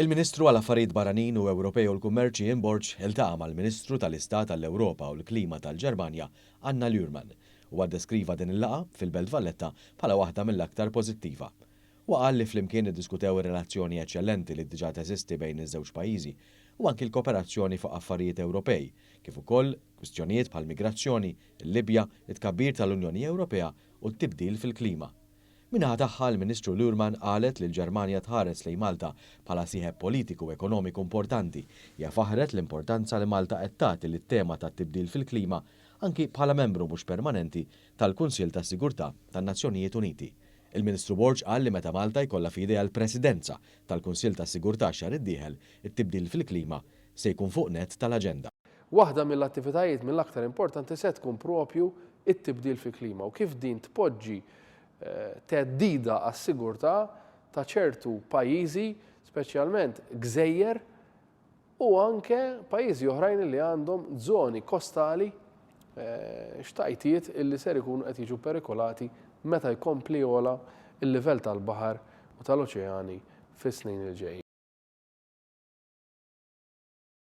Il-Ministru għall-Affarijiet Barranin u Ewropej u l-Kummerċ Jim Borg iltaqa' mal-Ministru tal-Istat tal-Ewropa u l-Klima tal-Ġermanja Anna Luhrmann u ddeskriva din il-laqgħa fil-Belt Valletta bħala waħda mill-aktar pożittiva. U qal li flimkien iddiskutew ir-relazzjoni eċċellenti li diġà teżisti bejn iż-żewġ pajjiżi u anki l-kooperazzjoni fuq affarijiet Ewropej, kif ukoll kwistjonijiet bħal migrazzjoni, il-Libja, it-tkabbir tal-Unjoni Ewropea u t-tibdil fil-klima. Minnaħa tagħha l-Ministru Luhrmann qalet li l-Ġermanja tħares lejn Malta bħala sieħeb politiku u ekonomiku importanti hija faħret l-importanza li Malta qed tagħti lit-tema tat-tibdil fil-klima anki bħala membru mhux permanenti tal-Kunsill tas-Sigurtà tan-Nazzjonijiet Uniti. Il-Ministru Borg qal li meta Malta jkollha f'idejha l-Presidenza tal-Kunsill tas-Sigurtà xahar id-dieħel, it-tibdil fil-klima se jkun fuq nett tal-aġenda. Waħda mill-attivitajiet mill-aktar importanti se tkun propju it-tibdil fil-klima u kif din tpoġġi teddida għas-sigurtà ta' ċertu pajjiżi, speċjalment gżejjer u anke pajjiżi oħrajn li għandhom żoni kostali xtajtiet illi ser ikunu qed jiġu perikolati meta jkompli jogħla il-livell tal-baħar u tal-oċeani fis-snin il-ġejjin.